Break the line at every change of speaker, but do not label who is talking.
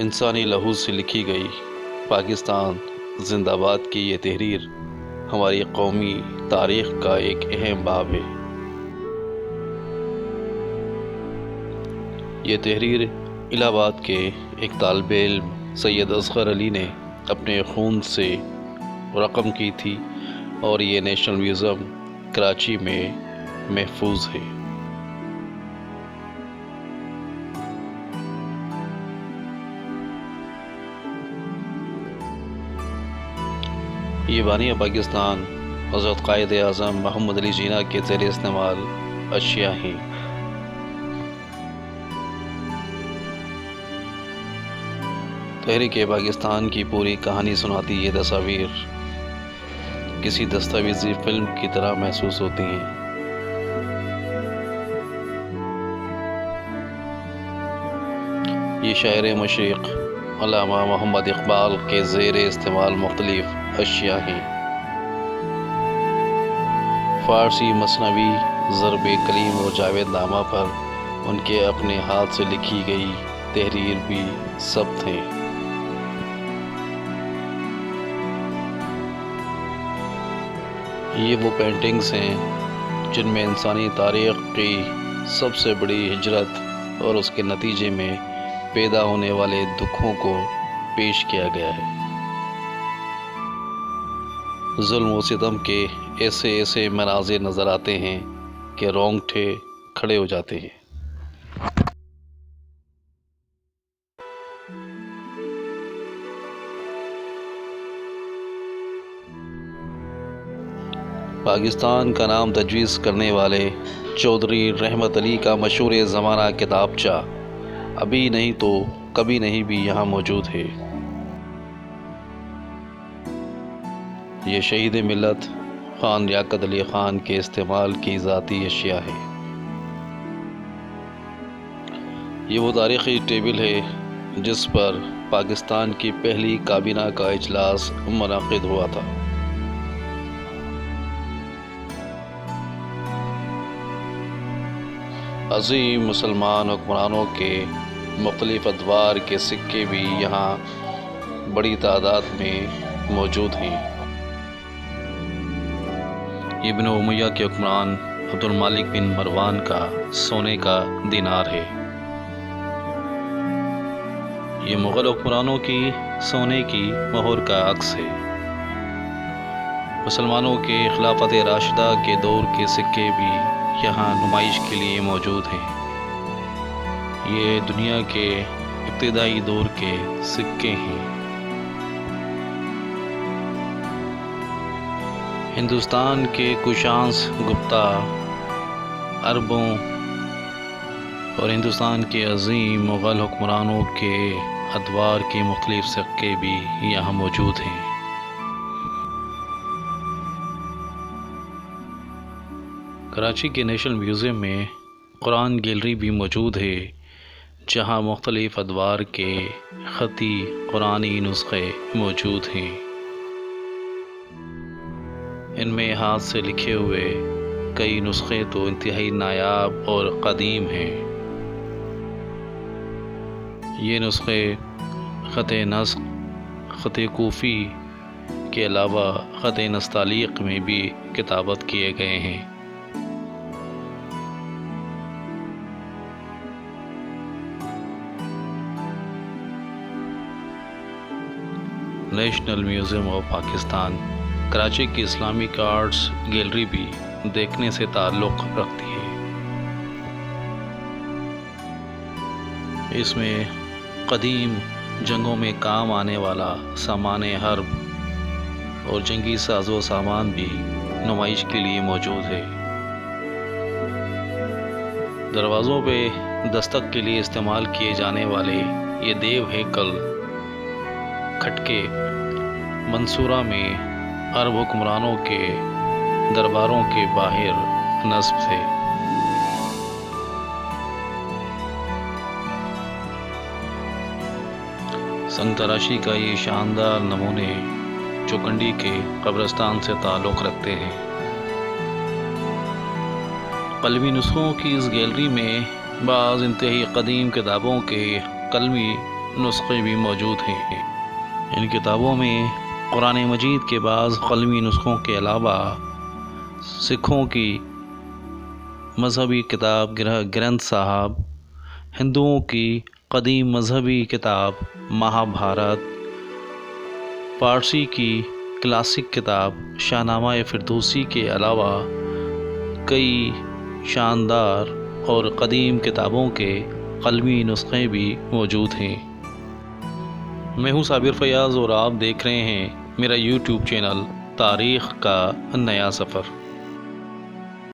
انسانی لہو سے لکھی گئی پاکستان زندہ باد کی یہ تحریر ہماری قومی تاریخ کا ایک اہم باب ہے۔ یہ تحریر الہ آباد کے ایک طالب علم سید اصغر علی نے اپنے خون سے رقم کی تھی اور یہ نیشنل میوزیم کراچی میں محفوظ ہے۔ یہ بانی پاکستان حضرت قائد اعظم محمد علی جناح کے زیر استعمال اشیاء ہیں۔ تحریک پاکستان کی پوری کہانی سناتی یہ تصاویر کسی دستاویزی فلم کی طرح محسوس ہوتی ہیں۔ یہ شاعر مشرق علامہ محمد اقبال کے زیر استعمال مختلف اشیاء ہیں۔ فارسی مثنوی ضرب کلیم اور جاوید نامہ پر ان کے اپنے ہاتھ سے لکھی گئی تحریر بھی ثبت ہیں۔ یہ وہ پینٹنگز ہیں جن میں انسانی تاریخ کی سب سے بڑی ہجرت اور اس کے نتیجے میں پیدا ہونے والے دکھوں کو پیش کیا گیا ہے۔ ظلم و ستم کے ایسے مناظر نظر آتے ہیں کہ رونگٹے کھڑے ہو جاتے ہیں۔ پاکستان کا نام تجویز کرنے والے چودھری رحمت علی کا مشہور زمانہ کتابچہ ابھی نہیں تو کبھی نہیں بھی یہاں موجود ہے۔ یہ شہید ملت خان لیاقت علی خان کے استعمال کی ذاتی اشیاء ہے۔ یہ وہ تاریخی ٹیبل ہے جس پر پاکستان کی پہلی کابینہ کا اجلاس منعقد ہوا تھا۔ عظیم مسلمان حکمرانوں کے مختلف ادوار کے سکے بھی یہاں بڑی تعداد میں موجود ہیں۔ یہ بنو امیہ کے حکمران عبد المالک بن مروان کا سونے کا دینار ہے۔ یہ مغل حکمرانوں کی سونے کی مہر کا عکس ہے۔ مسلمانوں کے خلافت راشدہ کے دور کے سکے بھی یہاں نمائش کے لیے موجود ہیں۔ یہ دنیا کے ابتدائی دور کے سکے ہیں۔ ہندوستان کے کشانس گپتا عربوں اور ہندوستان کے عظیم مغل حکمرانوں کے ادوار کے مختلف سکے بھی یہاں موجود ہیں۔ کراچی کے نیشنل میوزیم میں قرآن گیلری بھی موجود ہے جہاں مختلف ادوار کے خطی قرآنی نسخے موجود ہیں۔ ان میں ہاتھ سے لکھے ہوئے کئی نسخے تو انتہائی نایاب اور قدیم ہیں۔ یہ نسخے خط نسخ، خط کوفی کے علاوہ خط نستعلیق میں بھی کتابت کیے گئے ہیں۔ National museum of Pakistan Karachi کی اسلامک آرٹس گیلری بھی دیکھنے سے تعلق رکھتی ہے۔ اس میں قدیم جنگوں میں کام آنے والا سامان حرب اور جنگی ساز و سامان بھی نمائش کے لیے موجود ہے۔ دروازوں پہ دستک کے لیے استعمال کیے جانے والے یہ دیو ہیکل کھٹکے منصورہ میں عرب حکمرانوں کے درباروں کے باہر نصب تھے۔ سنگ تراشی کا یہ شاندار نمونے چوکنڈی کے قبرستان سے تعلق رکھتے ہیں۔ قلمی نسخوں کی اس گیلری میں بعض انتہائی قدیم کتابوں کے قلمی نسخے بھی موجود ہیں۔ ان کتابوں میں قرآن مجید کے بعض قلمی نسخوں کے علاوہ سکھوں کی مذہبی کتاب گرنتھ صاحب، ہندوؤں کی قدیم مذہبی کتاب مہا بھارت، پارسی کی کلاسک کتاب شاہ نامہ فردوسی کے علاوہ کئی شاندار اور قدیم کتابوں کے قلمی نسخے بھی موجود ہیں۔ میں ہوں صابر فیاض اور آپ دیکھ رہے ہیں میرا یوٹیوب چینل تاریخ کا نیا سفر۔